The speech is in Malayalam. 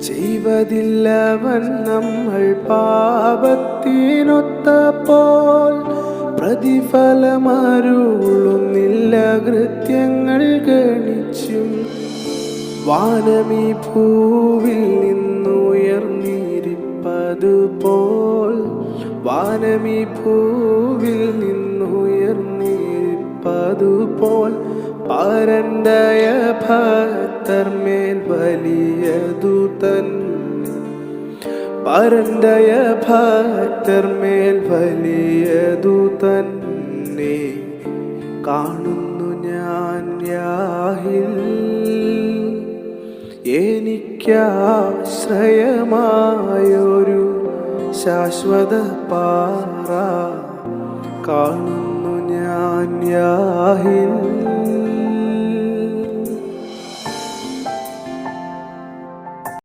ചെയ്വതില്ലവൻ നമ്മൾ പാപത്തിനൊത്തപ്പോൾ പ്രതിഫലമരുളുന്നില്ല കൃത്യങ്ങൾ ഗണിച്ചും. വാനമീ ഭൂവിൽ നിന്നുയർന്നിരിപ്പതുപോൽ വാനമീ ഭൂവിൽ നിന്നുയർന്നിരിപ്പതുപോൽ പരന്തയ ഭക്തർമേൽ വലിയതു തന്നെ. പരന്തയ ഭക്തർമേൽ വലിയതു തന്നെ കാണുന്നു ഞാൻ യാഹിൽ. എനിക്കാശ്രയമായൊരു ശാശ്വത പാറ കാണുന്നു ഞാൻ യാഹിൽ.